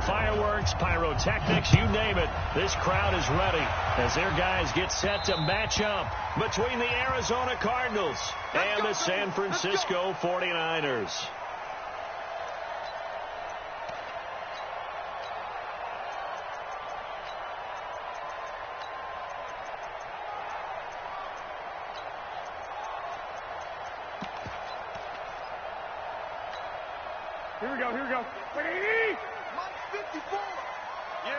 fireworks, pyrotechnics, you name it. This crowd is ready as their guys get set to match up between the Arizona Cardinals and the San Francisco 49ers. Here we go, here we go. Mike 54. Yeah.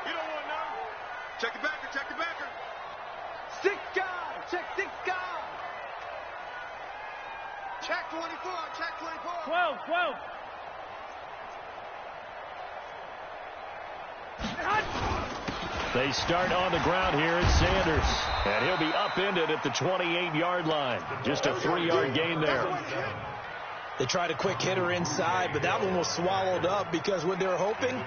You don't want none. Check the backer, check the backer. 6 guys. Check 6 guys. Check 24, check 24. 12, 12. They start on the ground here at Sanders. And he'll be upended at the 28-yard line. Just a 3-yard gain there. They tried a quick hitter inside, but that one was swallowed up because what they're hoping,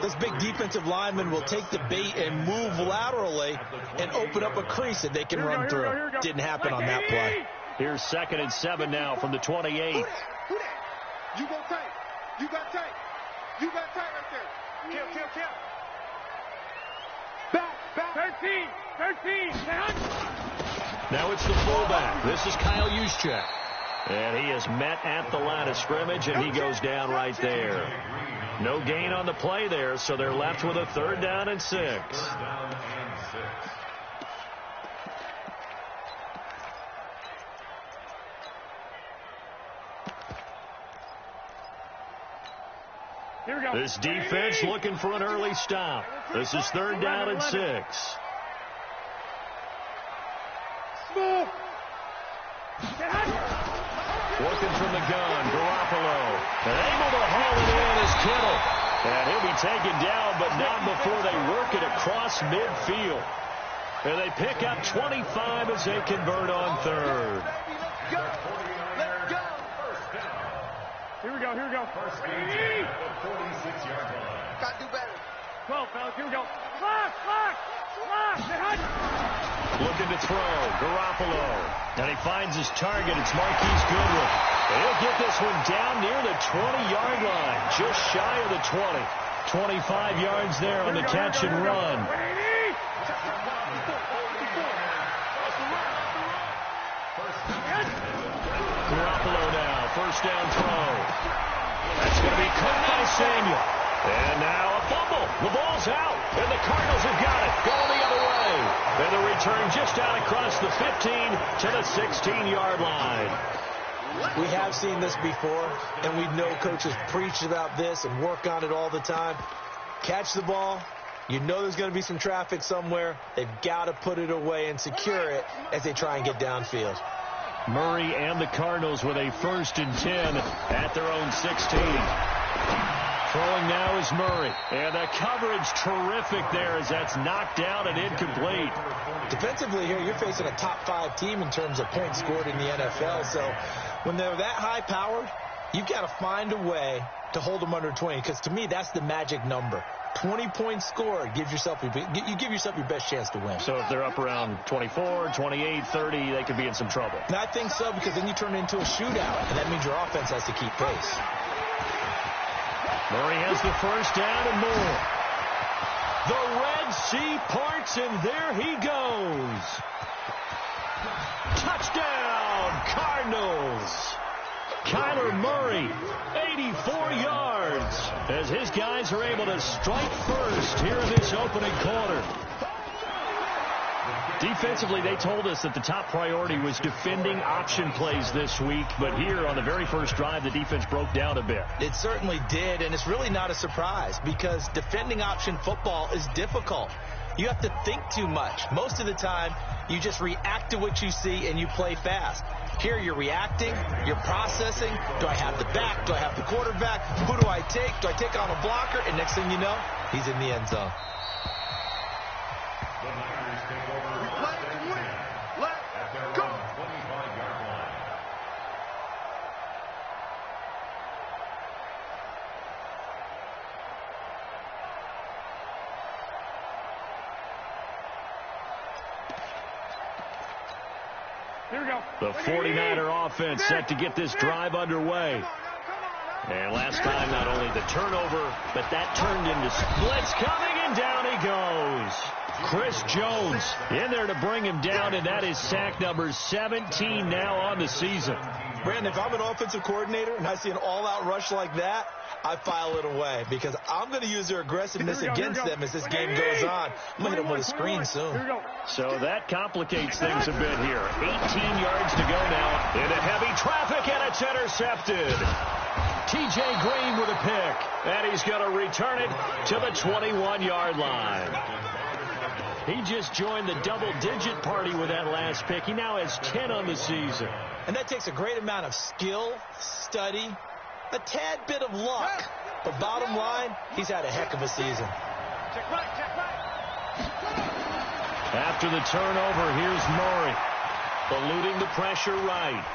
this big defensive lineman will take the bait and move laterally and open up a crease that they can run through. Didn't happen on that play. Here's 2nd and 7 now from the 28. Who that? You go tight. You got tight. You got tight right there. Kill. Back. 13. Now it's the fullback. This is Kyle Juszczyk. And he is met at the line of scrimmage, and he goes down right there. No gain on the play there, so they're left with a 3rd down and 6. Here we go. This defense looking for an early stop. This is 3rd down and 6. Working from the gun, Garoppolo. And able to haul it in is Kittle. And he'll be taken down, but not before they work it across midfield. And they pick up 25 as they convert on 3rd. Let's go. Here we go. Got to do better. 12, fellas. Here we go. Lock. Looking to throw, Garoppolo. And he finds his target. It's Marquise Goodwin. And he'll get this one down near the 20-yard line, just shy of the 20. 25 yards there on the catch and run. Garoppolo now, 1st down throw. That's going to be caught by Samuel. And now a fumble. The ball's out. And the Cardinals have got it. Going the other way. And the return just out across the 15 to the 16-yard line. We have seen this before, and we know coaches preach about this and work on it all the time. Catch the ball. You know there's going to be some traffic somewhere. They've got to put it away and secure it as they try and get downfield. Murray and the Cardinals with a 1st and 10 at their own 16. Throwing now is Murray. And the coverage terrific there as that's knocked down and incomplete. Defensively here, you're facing a top 5 team in terms of points scored in the NFL. So when they're that high-powered, you've got to find a way to hold them under 20. Because to me, that's the magic number. 20 points scored, you give yourself your best chance to win. So if they're up around 24, 28, 30, they could be in some trouble. And I think so, because then you turn it into a shootout, and that means your offense has to keep pace. Murray has the 1st down and more. The Red Sea parts, and there he goes. Touchdown, Cardinals. Kyler Murray, 84 yards, as his guys are able to strike first here in this opening quarter. Defensively, they told us that the top priority was defending option plays this week, but here on the very first drive, the defense broke down a bit. It certainly did, and it's really not a surprise because defending option football is difficult. You have to think too much. Most of the time, you just react to what you see and you play fast. Here you're reacting, you're processing. Do I have the back? Do I have the quarterback? Who do I take? Do I take on a blocker? And next thing you know, he's in the end zone. We play to win. Let's go. Here we go. The 49er offense set to get this drive underway. And last time, not only the turnover, but that turned into splits coming, and down he goes. Chris Jones in there to bring him down, and that is sack number 17 now on the season. Brandon, if I'm an offensive coordinator and I see an all-out rush like that, I file it away because I'm going to use their aggressiveness against them as this game goes on. I'm going to hit them with a screen soon. So that complicates things a bit here. 18 yards to go now into heavy traffic, and it's intercepted. T.J. Green with a pick, and he's going to return it to the 21-yard line. He just joined the double-digit party with that last pick. He now has 10 on the season. And that takes a great amount of skill, study, a tad bit of luck. But bottom line, he's had a heck of a season. Check right, check right. After the turnover, here's Murray. Eluding the pressure right.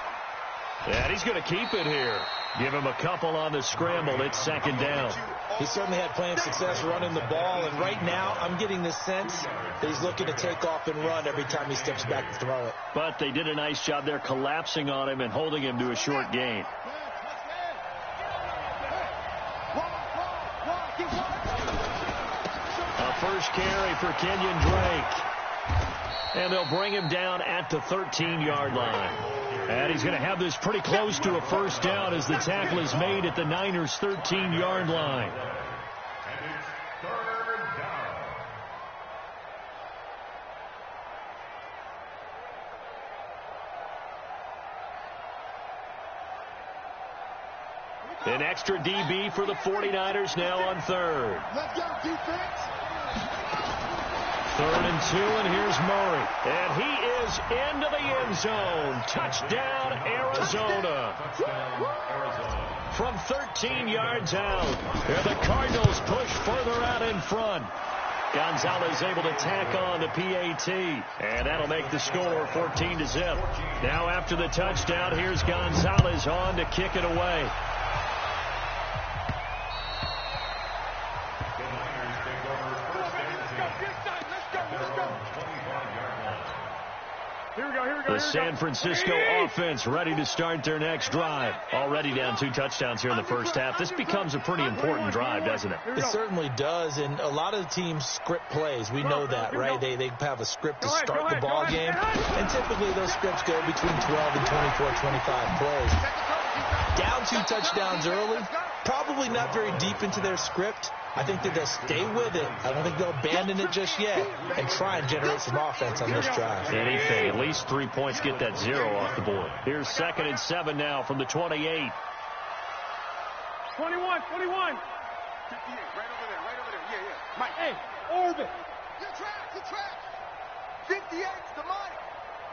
And he's going to keep it here. Give him a couple on the scramble. It's second down. He certainly had plenty of success running the ball, and right now I'm getting the sense that he's looking to take off and run every time he steps back to throw it. But they did a nice job there collapsing on him and holding him to a short gain. A first carry for Kenyon Drake. And they'll bring him down at the 13-yard line. And he's going to have this pretty close to a first down as the tackle is made at the Niners' 13-yard line. An extra DB for the 49ers now on third. Let's go, defense. 3rd and 2, and here's Murray. And he is into the end zone. Touchdown, Arizona. From 13 yards out. And the Cardinals push further out in front. Gonzalez able to tack on the PAT. And that'll make the score 14-0. Now after the touchdown, here's Gonzalez on to kick it away. The San Francisco offense ready to start their next drive. Already down 2 touchdowns here in the first half. This becomes a pretty important drive, doesn't it? It certainly does, and a lot of the teams script plays. We know that, right? They have a script to start the ball game, and typically those scripts go between 12 and 24, 25 plays. Down 2 touchdowns early, probably not very deep into their script. I think that they'll stay with it. I don't think they'll abandon it just yet and try and generate some offense on this drive. Anything. At least 3 points, get that 0 off the board. Here's 2nd and 7 now from the 28. 21, 21. 58, right over there, yeah. Mike, Hey, orbit. you track. 58's the money.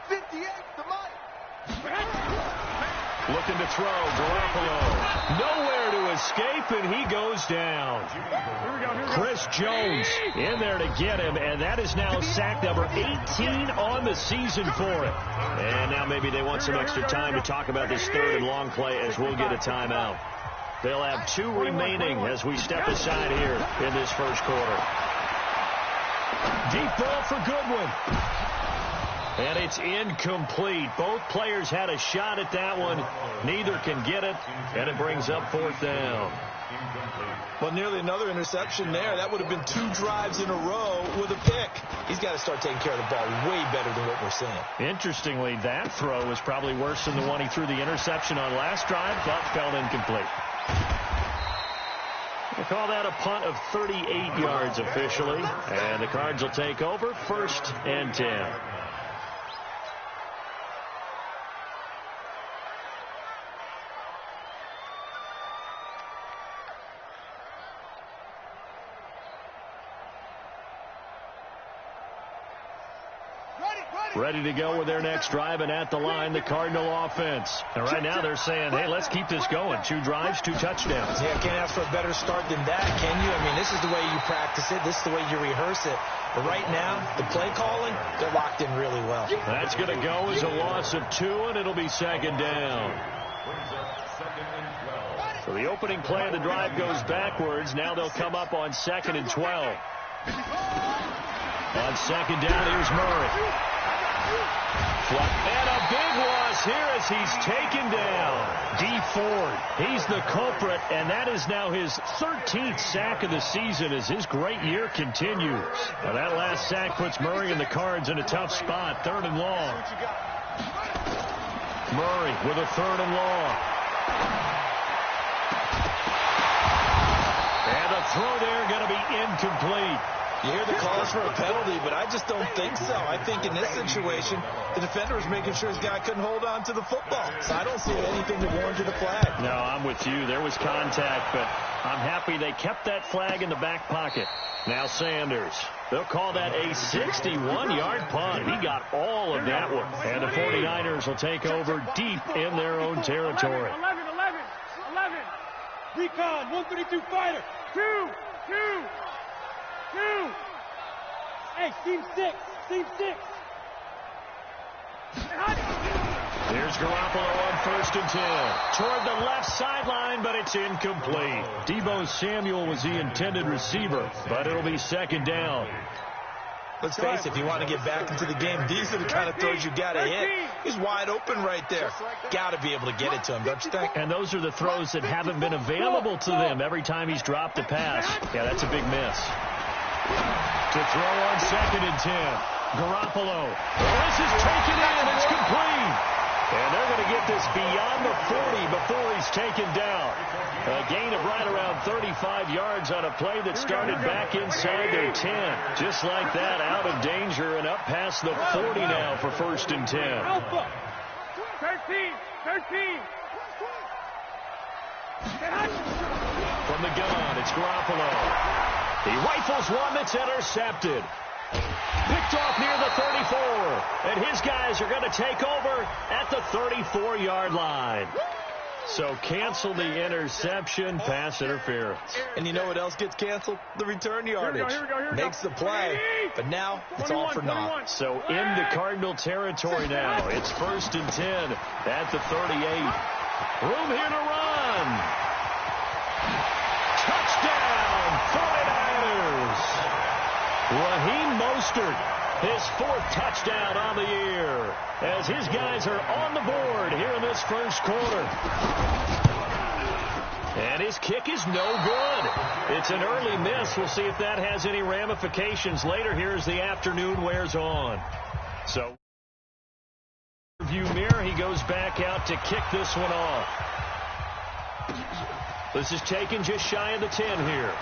58's the money. Looking to throw, Garoppolo. Nowhere to escape, and he goes down. Here we go. Chris Jones in there to get him, and that is now sack number 18 on the season for it. And now maybe they want some extra time to talk about this 3rd and long play as we'll get a timeout. They'll have 2 remaining as we step aside here in this first quarter. Deep ball for Goodwin. And it's incomplete. Both players had a shot at that one. Neither can get it, and it brings up 4th down. Well, nearly another interception there. That would have been 2 drives in a row with a pick. He's got to start taking care of the ball way better than what we're seeing. Interestingly, that throw was probably worse than the one he threw the interception on last drive, but fell incomplete. We'll call that a punt of 38 yards officially, and the Cards will take over 1st and 10. Ready to go with their next drive, and at the line, the Cardinal offense. And right now they're saying, hey, let's keep this going. 2 drives, 2 touchdowns. Yeah, can't ask for a better start than that, can you? I mean, this is the way you practice it. This is the way you rehearse it. But right now, the play calling, they're locked in really well. That's going to go as a loss of 2, and it'll be 2nd down. So the opening play of the drive goes backwards. Now they'll come up on 2nd and 12. On 2nd down, here's Murray. And a big loss here as he's taken down. Dee Ford, he's the culprit, and that is now his 13th sack of the season as his great year continues. Now that last sack puts Murray and the Cards in a tough spot, 3rd and long. Murray with a 3rd and long. And the throw there going to be incomplete. You hear the calls for a penalty, but I just don't think so. I think in this situation, the defender was making sure his guy couldn't hold on to the football. So I don't see anything to warrant the flag. No, I'm with you. There was contact, but I'm happy they kept that flag in the back pocket. Now Sanders. They'll call that a 61-yard punt. He got all of that one. And the 49ers will take over deep in their own territory. 11. Recon, 132 fighter. 2. Hey, team 6. Here's Garoppolo on 1st and 10. Toward the left sideline, but it's incomplete. Deebo Samuel was the intended receiver, but it'll be 2nd down. Let's face it, if you want to get back into the game, these are the kind of throws you got to hit. He's wide open right there. Got to be able to get it to him, don't you think? And those are the throws that haven't been available to them every time he's dropped a pass. Yeah, that's a big miss. To throw on 2nd and 10. Garoppolo. This is taken in. It's complete. And they're going to get this beyond the 40 before he's taken down. A gain of right around 35 yards on a play that started back inside their 10. Just like that, out of danger and up past the 40 now for 1st and 10. Alpha. 13. From the gun, it's Garoppolo. He rifles one that's intercepted. Picked off near the 34. And his guys are going to take over at the 34-yard line. So cancel the interception, pass interference. And you know what else gets canceled? The return yardage. Here we go. Makes the play, but now it's all for naught. So into Cardinal territory now. It's 1st and 10 at the 38. Room here to run. Touchdown, 49ers. Raheem Mostert, his 4th touchdown on the year, as his guys are on the board here in this 1st quarter. And his kick is no good. It's an early miss. We'll see if that has any ramifications later here as the afternoon wears on. So, view mirror, he goes back out to kick this one off. This is taken just shy of the 10 here.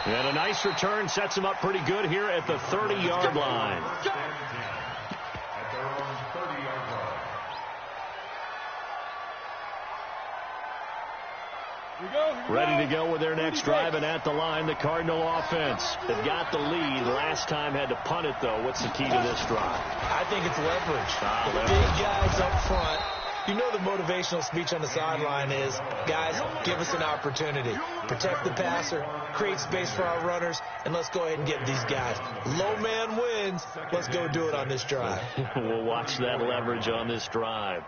And a nice return sets him up pretty good here at the 30-yard line. Ready to go with their next drive, and at the line, the Cardinal offense. They've got the lead. Last time had to punt it, though. What's the key to this drive? I think it's leverage. The leverage. Big guys up front. You know the motivational speech on the sideline is, guys, give us an opportunity. Protect the passer, create space for our runners, and let's go ahead and get these guys. Low man wins. Let's go do it on this drive. We'll watch that leverage on this drive.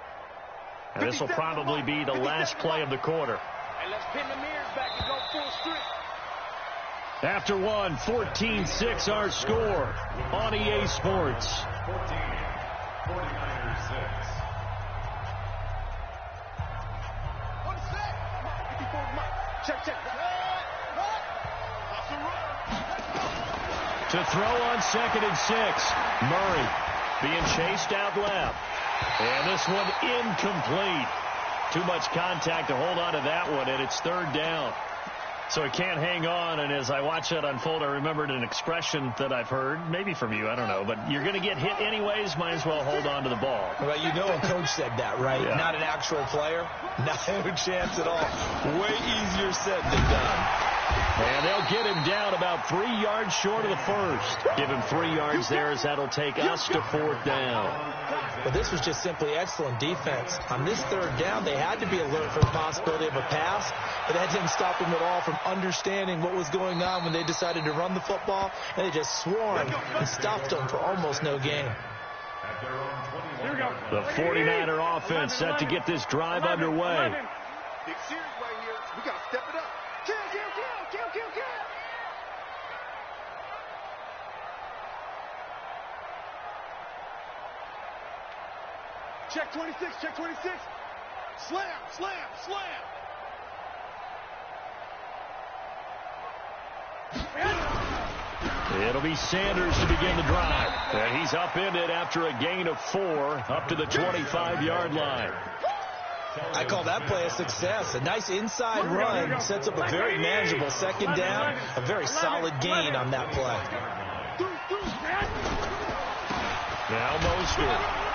And this will probably be the last play of the quarter. And let's pin the mirrors back and go full strength. After one, 14-6 our score on EA Sports. 49ers 6. Check. To throw on 2nd and 6. Murray being chased out left. And this one incomplete. Too much contact to hold on to that one, and it's 3rd down. So he can't hang on, and as I watch that unfold, I remembered an expression that I've heard, maybe from you, I don't know, but you're going to get hit anyways, might as well hold on to the ball. Well, you know a coach said that, right? Yeah. Not an actual player. No chance at all. Way easier said than done. And they'll get him down about 3 yards short of the first. Give him 3 yards there as that'll take us to 4th down. But this was just simply excellent defense. On this 3rd down, they had to be alert for the possibility of a pass, but that didn't stop them at all from understanding what was going on when they decided to run the football, and they just swarmed and stopped them for almost no gain. The 49er offense set to get this drive underway. Big series right here. We got to step it up. Kill. Check 26, check 26. Slam, slam, slam. It'll be Sanders to begin the drive. And he's upended after a gain of 4 up to the 25-yard line. I call that play a success. A nice inside run sets up a very manageable second down. A very solid gain on that play. Now Mostert.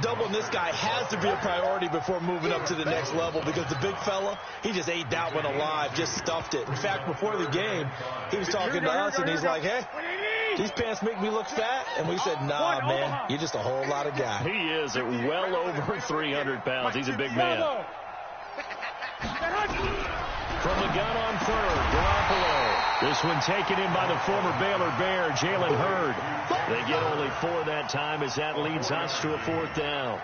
Doubling this guy has to be a priority before moving up to the next level because the big fella, he just ate that one alive, just stuffed it. In fact, before the game, he was talking to us, and he's like, hey, these pants make me look fat. And we said, nah, man, you're just a whole lot of guy. He is at well over 300 pounds. He's a big man. From the gun on third, Garoppolo. This one taken in by the former Baylor Bear, Jalen Hurd. They get only 4 that time as that leads us to a 4th down.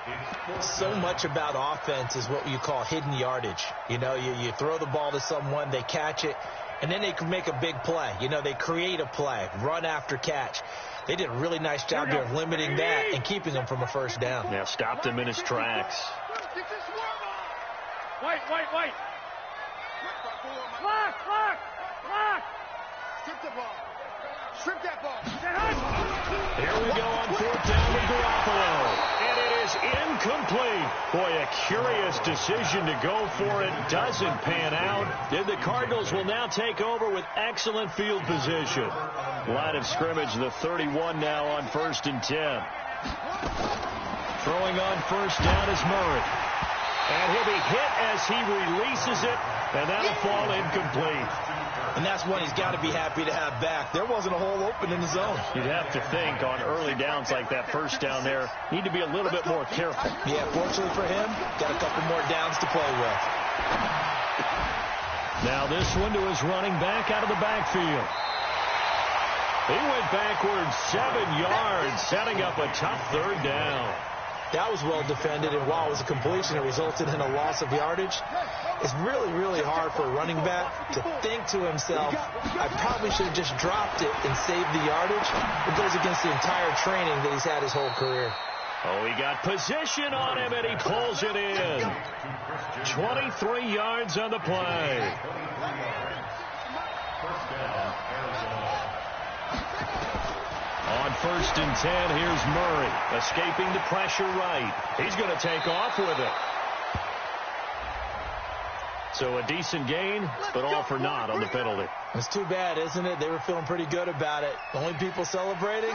So much about offense is what you call hidden yardage. You know, you throw the ball to someone, they catch it, and then they can make a big play. You know, they create a play, run after catch. They did a really nice job here of limiting that and keeping him from a first down. Now stopped him in his tracks. White. Block. Strip the ball. Strip that ball. Here we go on 4th down with Garoppolo. And it is incomplete. Boy, a curious decision to go for it. Doesn't pan out. And the Cardinals will now take over with excellent field position. Line of scrimmage, the 31 now on 1st and 10. Throwing on 1st down is Murray. And he'll be hit as he releases it. And that'll fall incomplete. And that's one he's got to be happy to have back. There wasn't a hole open in the zone. You'd have to think on early downs like that first down there, need to be a little bit more careful. Yeah, fortunately for him, got a couple more downs to play with. Now this one to his running back out of the backfield. He went backwards 7 yards, setting up a tough 3rd down. That was well defended, and while it was a completion, it resulted in a loss of yardage. It's really, really hard for a running back to think to himself, I probably should have just dropped it and saved the yardage. It goes against the entire training that he's had his whole career. Oh, he got position on him, and he pulls it in. 23 yards on the play. On 1st and 10, here's Murray, escaping the pressure right. He's going to take off with it. So a decent gain, but all for naught on the penalty. It's too bad, isn't it? They were feeling pretty good about it. The only people celebrating,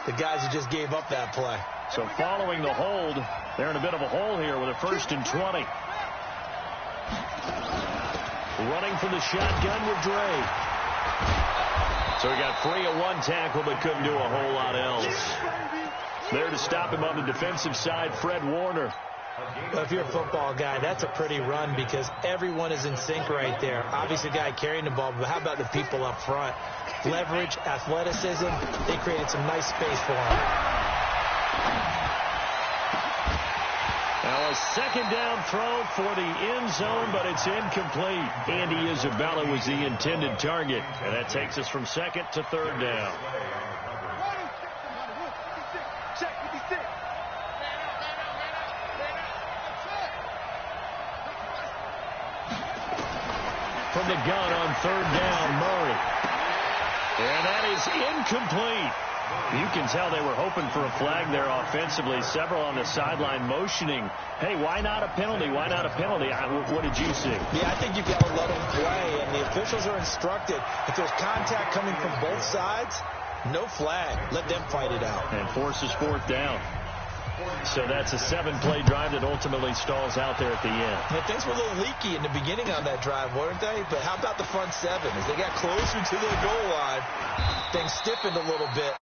the guys who just gave up that play. So following the hold, they're in a bit of a hole here with a 1st and 20. Running from the shotgun with Dre. So he got free of 1 tackle, but couldn't do a whole lot else. There to stop him on the defensive side, Fred Warner. Well, if you're a football guy, that's a pretty run because everyone is in sync right there. Obviously, the guy carrying the ball, but how about the people up front? Leverage, athleticism, they created some nice space for him. Now a 2nd down throw for the end zone, but it's incomplete. Andy Isabella was the intended target, and that takes us from 2nd to 3rd down. From the gun on 3rd down, Murray. And that is incomplete. You can tell they were hoping for a flag there offensively. Several on the sideline motioning, hey, why not a penalty? Why not a penalty? What did you see? Yeah, I think you've got to let them play, and the officials are instructed. If there's contact coming from both sides, no flag. Let them fight it out. And forces 4th down. So that's a 7-play drive that ultimately stalls out there at the end. Yeah, things were a little leaky in the beginning on that drive, weren't they? But how about the front 7? As they got closer to the goal line, things stiffened a little bit.